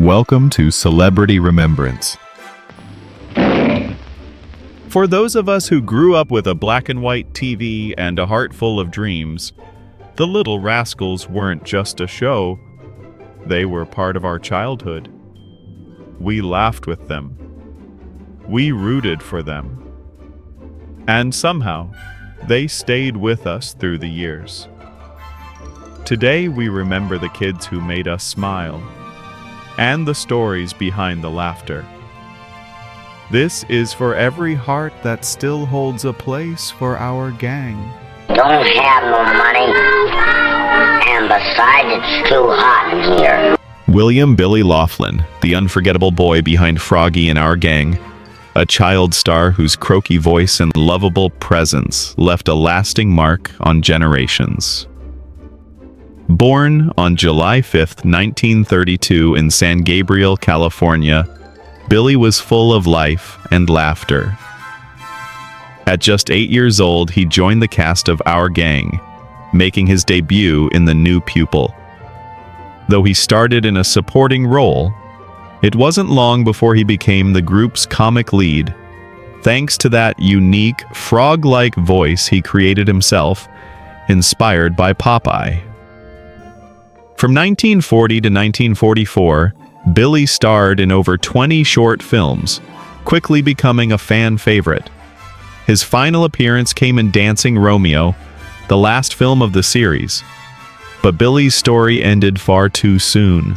Welcome to Celebrity Remembrance. For those of us who grew up with a black and white TV and a heart full of dreams, the Little Rascals weren't just a show. They were part of our childhood. We laughed with them. We rooted for them. And somehow, they stayed with us through the years. Today we remember the kids who made us smile, and the stories behind the laughter. This is for every heart that still holds a place for our gang. Don't have no money, and besides it's too hot in here. William Billy Laughlin, the unforgettable boy behind Froggy and our gang, a child star whose croaky voice and lovable presence left a lasting mark on generations. Born on July 5, 1932 in San Gabriel, California, Billy was full of life and laughter. At just 8 years old, he joined the cast of Our Gang, making his debut in the new Pupil. Though he started in a supporting role, it wasn't long before he became the group's comic lead, thanks to that unique, frog-like voice he created himself, inspired by Popeye. From 1940 to 1944, Billy starred in over 20 short films, quickly becoming a fan favorite. His final appearance came in Dancing Romeo, the last film of the series. But Billy's story ended far too soon.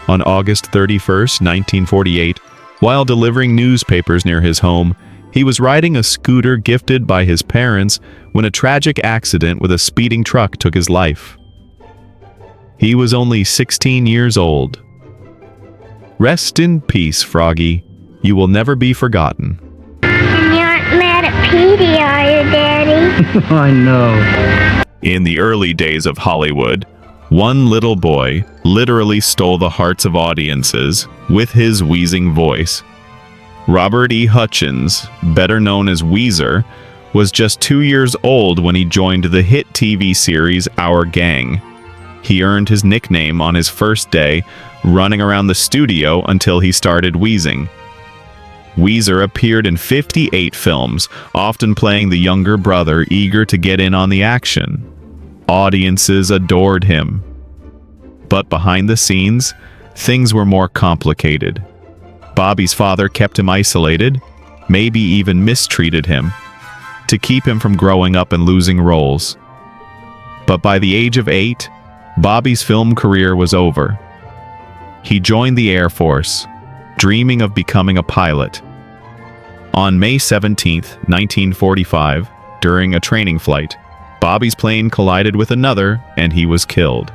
On August 31, 1948, while delivering newspapers near his home, he was riding a scooter gifted by his parents when a tragic accident with a speeding truck took his life. He was only 16 years old. Rest in peace, Froggy. You will never be forgotten. And you aren't mad at Petey, are you, Daddy? I know. In the early days of Hollywood, one little boy literally stole the hearts of audiences with his wheezing voice. Robert E. Hutchins, better known as Wheezer, was just 2 years old when he joined the hit TV series Our Gang. He earned his nickname on his first day, running around the studio until he started wheezing. Wheezer appeared in 58 films, often playing the younger brother eager to get in on the action. Audiences adored him. But behind the scenes, things were more complicated. Bobby's father kept him isolated, maybe even mistreated him, to keep him from growing up and losing roles. But by the age of 8, Bobby's film career was over. He joined the Air Force, dreaming of becoming a pilot. On May 17, 1945, during a training flight, Bobby's plane collided with another and he was killed.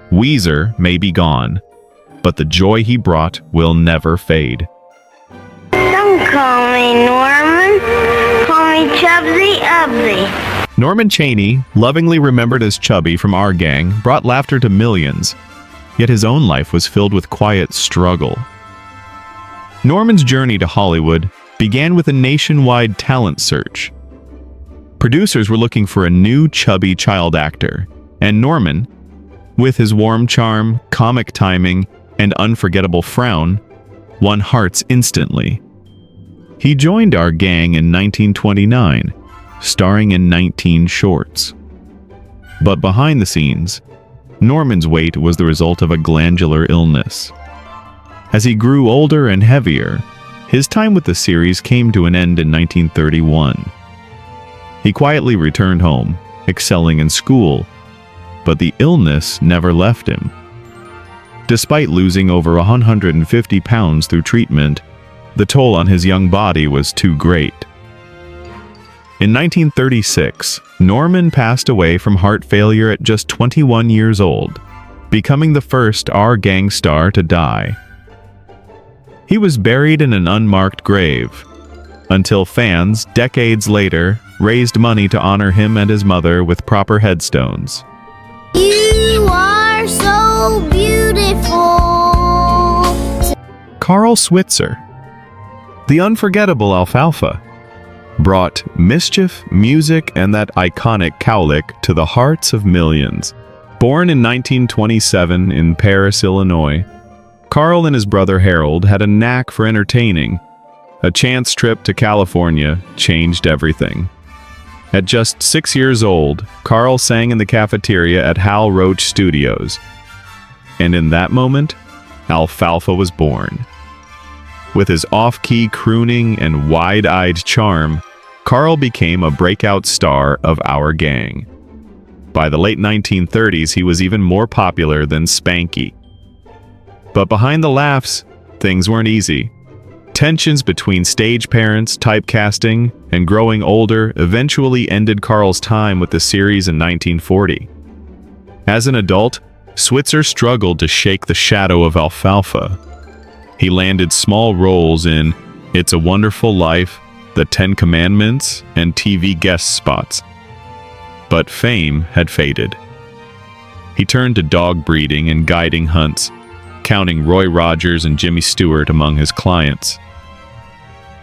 Wheezer may be gone, but the joy he brought will never fade. Don't call me Norman. Call me Chubby. Norman Chaney, lovingly remembered as Chubby from Our Gang, brought laughter to millions, yet his own life was filled with quiet struggle. Norman's journey to Hollywood began with a nationwide talent search. Producers were looking for a new chubby child actor, and Norman, with his warm charm, comic timing, and unforgettable frown, won hearts instantly. He joined Our Gang in 1929, starring in 19 shorts. But behind the scenes, Norman's weight was the result of a glandular illness. As he grew older and heavier, his time with the series came to an end in 1931. He quietly returned home, excelling in school, but the illness never left him. Despite losing over 150 pounds through treatment, the toll on his young body was too great. In 1936, Norman passed away from heart failure at just 21 years old, becoming the first Our Gang star to die. He was buried in an unmarked grave, until fans, decades later, raised money to honor him and his mother with proper headstones. You are so beautiful. Carl Switzer, the unforgettable Alfalfa, brought mischief, music, and that iconic cowlick to the hearts of millions. Born in 1927 in Paris, Illinois, Carl and his brother Harold had a knack for entertaining. A chance trip to California changed everything. At just 6 years old, Carl sang in the cafeteria at Hal Roach Studios. And in that moment, Alfalfa was born. With his off-key crooning and wide-eyed charm, Carl became a breakout star of our gang. By the late 1930s, he was even more popular than Spanky. But behind the laughs, things weren't easy. Tensions between stage parents, typecasting, and growing older eventually ended Carl's time with the series in 1940. As an adult, Switzer struggled to shake the shadow of Alfalfa. He landed small roles in It's a Wonderful Life, The 10 Commandments, and TV guest spots. But fame had faded. He turned to dog breeding and guiding hunts, counting Roy Rogers and Jimmy Stewart among his clients.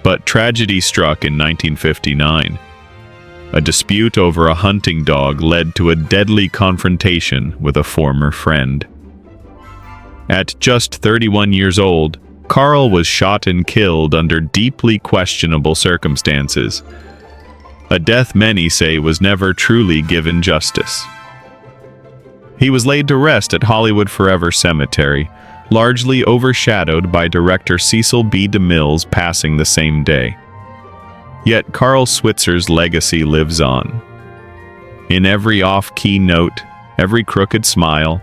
But tragedy struck in 1959. A dispute over a hunting dog led to a deadly confrontation with a former friend. At just 31 years old, Carl was shot and killed under deeply questionable circumstances. A death many say was never truly given justice. He was laid to rest at Hollywood Forever Cemetery, largely overshadowed by director Cecil B. DeMille's passing the same day. Yet Carl Switzer's legacy lives on. In every off-key note, every crooked smile,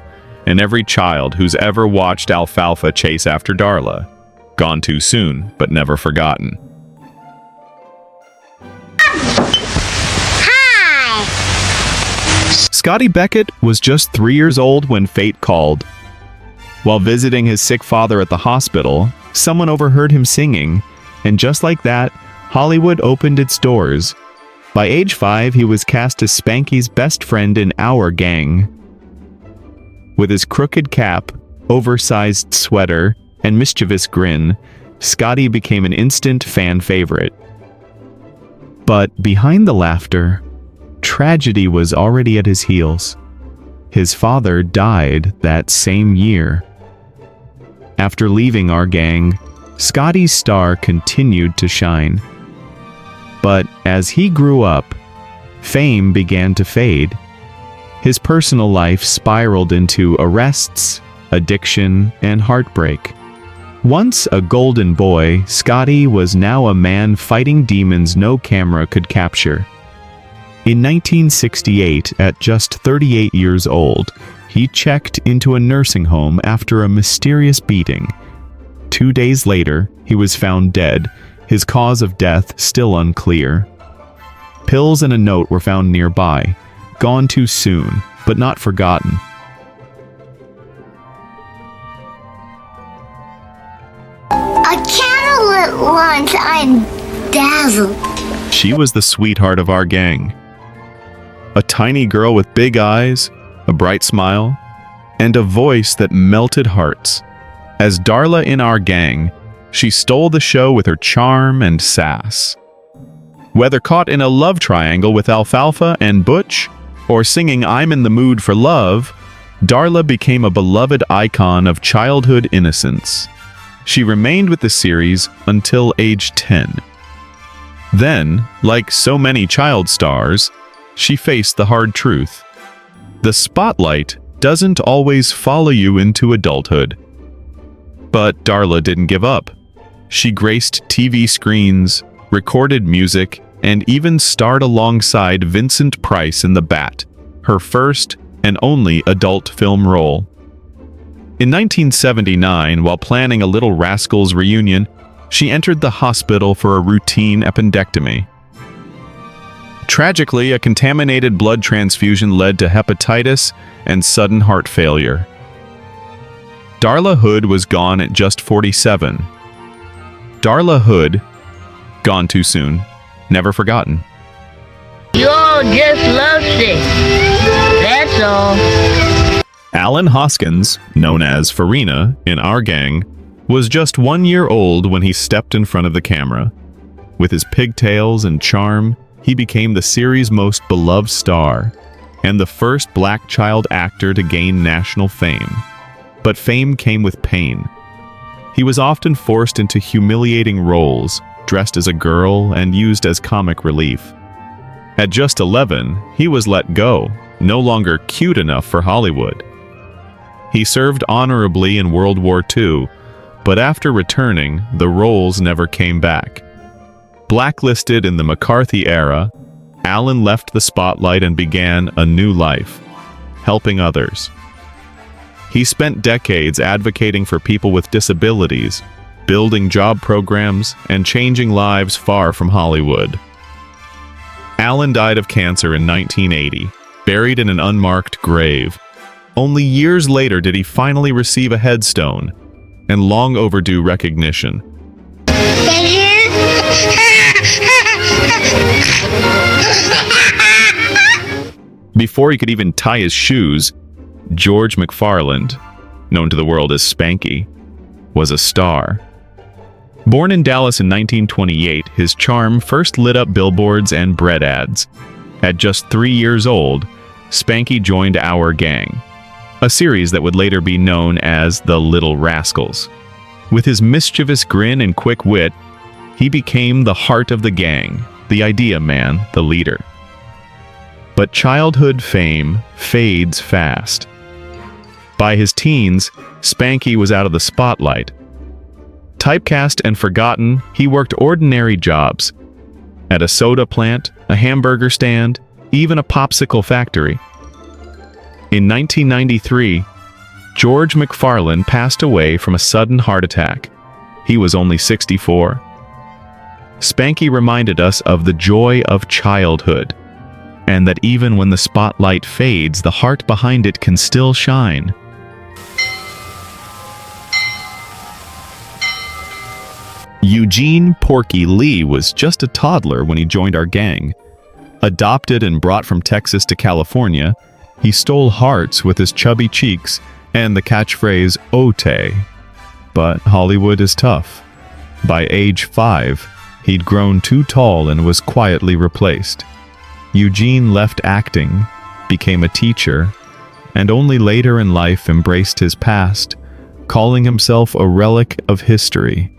and every child who's ever watched Alfalfa chase after Darla. Gone too soon, but never forgotten. Hi! Scotty Beckett was just 3 years old when fate called. While visiting his sick father at the hospital, someone overheard him singing, and just like that, Hollywood opened its doors. By age 5, he was cast as Spanky's best friend in Our Gang. With his crooked cap, oversized sweater, and mischievous grin, Scotty became an instant fan favorite. But behind the laughter, tragedy was already at his heels. His father died that same year. After leaving Our Gang, Scotty's star continued to shine. But as he grew up, fame began to fade. His personal life spiraled into arrests, addiction, and heartbreak. Once a golden boy, Scotty was now a man fighting demons no camera could capture. In 1968, at just 38 years old, he checked into a nursing home after a mysterious beating. 2 days later, he was found dead, his cause of death still unclear. Pills and a note were found nearby, gone too soon, but not forgotten. A candle lit once, I'm dazzled. She was the sweetheart of Our Gang. A tiny girl with big eyes, a bright smile, and a voice that melted hearts. As Darla in Our Gang, she stole the show with her charm and sass. Whether caught in a love triangle with Alfalfa and Butch, or singing I'm in the Mood for Love, Darla became a beloved icon of childhood innocence. She remained with the series until age 10. Then, like so many child stars, she faced the hard truth. The spotlight doesn't always follow you into adulthood. But Darla didn't give up. She graced TV screens, recorded music, and even starred alongside Vincent Price in The Bat, her first and only adult film role. In 1979, while planning a Little Rascals reunion, she entered the hospital for a routine appendectomy. Tragically, a contaminated blood transfusion led to hepatitis and sudden heart failure. Darla Hood was gone at just 47. Darla Hood, gone too soon, never forgotten. You all just lovesick. That's all. Allan Hoskins, known as Farina in Our Gang, was just 1 year old when he stepped in front of the camera. With his pigtails and charm, he became the series' most beloved star, and the first black child actor to gain national fame. But fame came with pain. He was often forced into humiliating roles, dressed as a girl and used as comic relief. At just 11, he was let go, no longer cute enough for Hollywood. He served honorably in World War II, but after returning, the roles never came back. Blacklisted in the McCarthy era, Allan left the spotlight and began a new life, helping others. He spent decades advocating for people with disabilities, building job programs, and changing lives far from Hollywood. Allan died of cancer in 1980, buried in an unmarked grave. Only years later did he finally receive a headstone and long overdue recognition. Before he could even tie his shoes, George McFarland, known to the world as Spanky, was a star. Born in Dallas in 1928, his charm first lit up billboards and bread ads. At just 3 years old, Spanky joined Our Gang, a series that would later be known as the Little Rascals. With his mischievous grin and quick wit, he became the heart of the gang, the idea man, the leader. But childhood fame fades fast. By his teens, Spanky was out of the spotlight. Typecast and forgotten, he worked ordinary jobs. At a soda plant, a hamburger stand, even a popsicle factory. In 1993, George McFarland passed away from a sudden heart attack. He was only 64. Spanky reminded us of the joy of childhood, and that even when the spotlight fades, the heart behind it can still shine. Eugene Porky Lee was just a toddler when he joined our gang. Adopted and brought from Texas to California, he stole hearts with his chubby cheeks and the catchphrase O-tay. But Hollywood is tough. By age 5, he'd grown too tall and was quietly replaced. Eugene left acting, became a teacher, and only later in life embraced his past, calling himself a relic of history.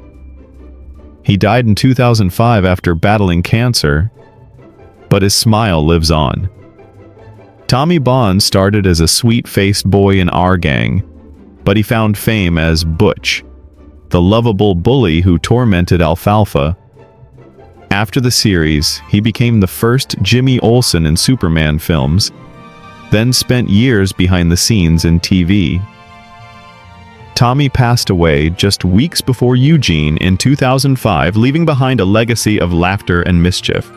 He died in 2005 after battling cancer, but his smile lives on. Tommy Bond started as a sweet-faced boy in our gang, but he found fame as Butch, the lovable bully who tormented Alfalfa. After the series, he became the first Jimmy Olsen in Superman films, then spent years behind the scenes in TV. Tommy passed away just weeks before Eugene in 2005, leaving behind a legacy of laughter and mischief.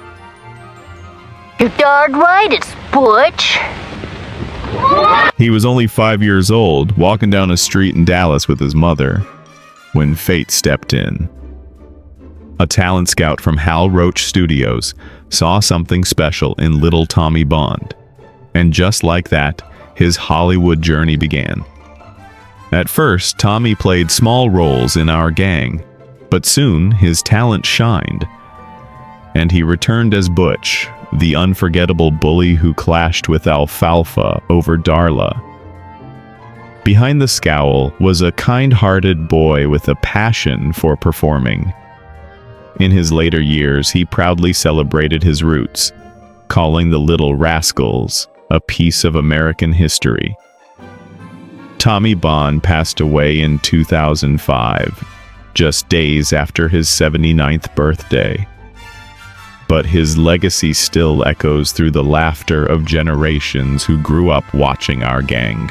You're darn right, it's Butch. He was only 5 years old, walking down a street in Dallas with his mother, when fate stepped in. A talent scout from Hal Roach Studios saw something special in little Tommy Bond, and just like that, his Hollywood journey began. At first, Tommy played small roles in our gang, but soon his talent shined, and he returned as Butch, the unforgettable bully who clashed with Alfalfa over Darla. Behind the scowl was a kind-hearted boy with a passion for performing. In his later years, he proudly celebrated his roots, calling the Little Rascals a piece of American history. Tommy Bond passed away in 2005, just days after his 79th birthday. But his legacy still echoes through the laughter of generations who grew up watching our gang.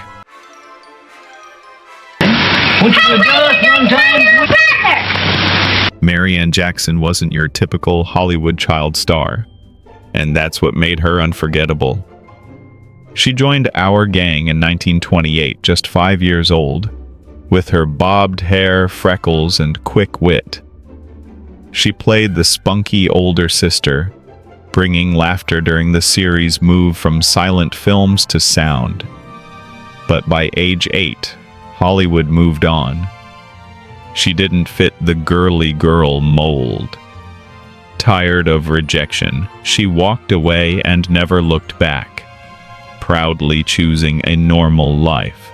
Maryanne Jackson wasn't your typical Hollywood child star, and that's what made her unforgettable. She joined our gang in 1928, just 5 years old, with her bobbed hair, freckles, and quick wit. She played the spunky older sister, bringing laughter during the series' move from silent films to sound. But by age 8, Hollywood moved on. She didn't fit the girly girl mold. Tired of rejection, she walked away and never looked back, proudly choosing a normal life.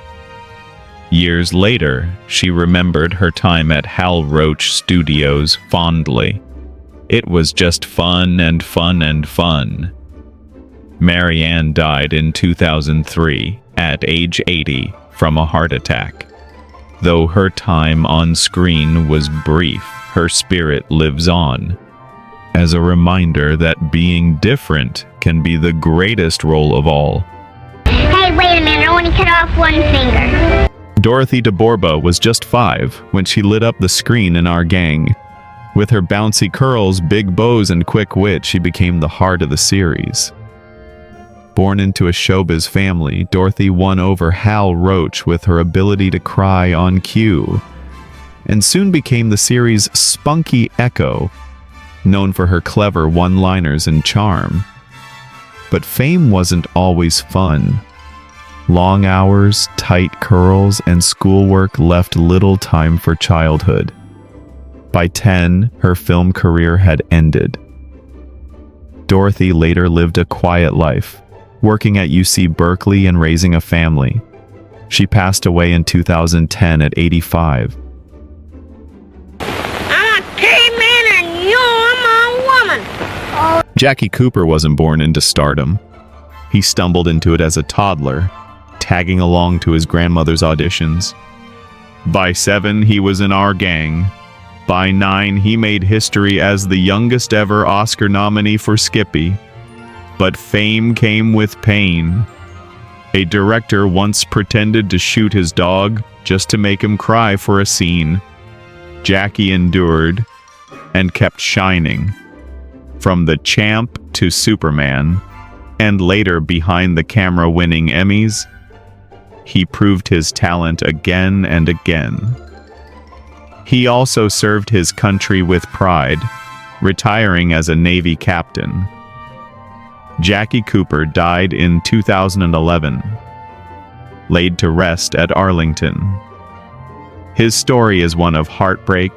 Years later, she remembered her time at Hal Roach Studios fondly. It was just fun and fun and fun. Maryanne died in 2003 at age 80 from a heart attack. Though her time on screen was brief, her spirit lives on, as a reminder that being different can be the greatest role of all. Hey, wait a minute, I want to cut off one finger. Dorothy DeBorba was just 5 when she lit up the screen in Our Gang. With her bouncy curls, big bows, and quick wit, she became the heart of the series. Born into a showbiz family, Dorothy won over Hal Roach with her ability to cry on cue, and soon became the series' spunky echo, known for her clever one-liners and charm. But fame wasn't always fun. Long hours, tight curls, and schoolwork left little time for childhood. By 10, her film career had ended. Dorothy later lived a quiet life, working at UC Berkeley and raising a family. She passed away in 2010 at 85. I'm a caveman and you're my woman. Jackie Cooper wasn't born into stardom. He stumbled into it as a toddler, tagging along to his grandmother's auditions. By 7, he was in Our Gang. By 9, he made history as the youngest ever Oscar nominee for Skippy. But fame came with pain. A director once pretended to shoot his dog just to make him cry for a scene. Jackie endured and kept shining. From The Champ to Superman, and later behind the camera winning Emmys, he proved his talent again and again. He also served his country with pride, retiring as a Navy captain. Jackie Cooper died in 2011, laid to rest at Arlington. His story is one of heartbreak,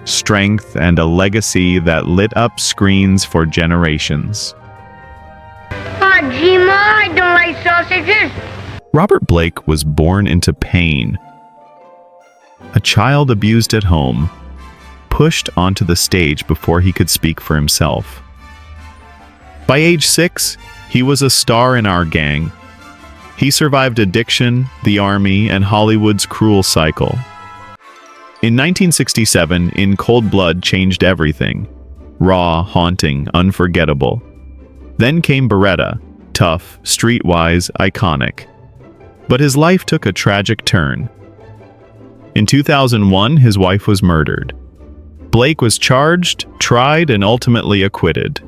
strength, and a legacy that lit up screens for generations. Oh, gee, Ma, I don't like sausages. Robert Blake was born into pain. A child abused at home, pushed onto the stage before he could speak for himself. By age 6, he was a star in Our Gang. He survived addiction, the army, and Hollywood's cruel cycle. In 1967, In Cold Blood changed everything. Raw, haunting, unforgettable. Then came Beretta, tough, streetwise, iconic. But his life took a tragic turn. In 2001, his wife was murdered. Blake was charged, tried, and ultimately acquitted.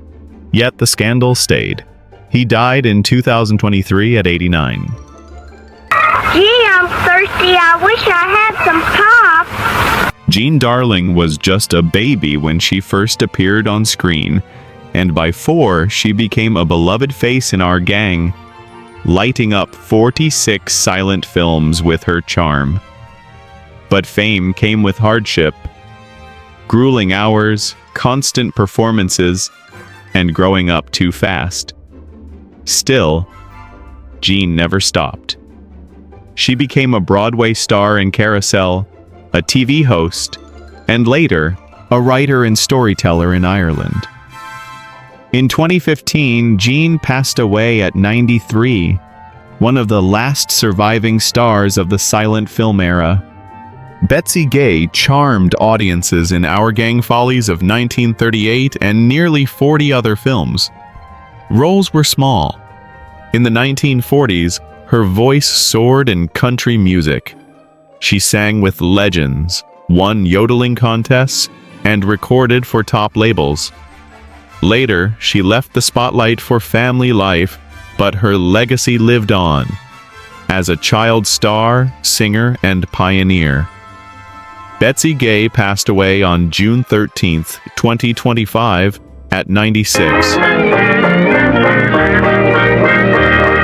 Yet the scandal stayed. He died in 2023 at 89. Gee, I'm thirsty. I wish I had some pop. Jean Darling was just a baby when she first appeared on screen, and by 4, she became a beloved face in Our Gang, lighting up 46 silent films with her charm. But fame came with hardship, grueling hours, constant performances, and growing up too fast. Still, Jean never stopped. She became a Broadway star in Carousel, a TV host, and later, a writer and storyteller in Ireland. In 2015, Jean passed away at 93, one of the last surviving stars of the silent film era. Betsy Gay charmed audiences in Our Gang Follies of 1938 and nearly 40 other films. Roles were small. In the 1940s, her voice soared in country music. She sang with legends, won yodeling contests, and recorded for top labels. Later, she left the spotlight for family life, but her legacy lived on as a child star, singer, and pioneer. Betsy Gay passed away on June 13, 2025, at 96.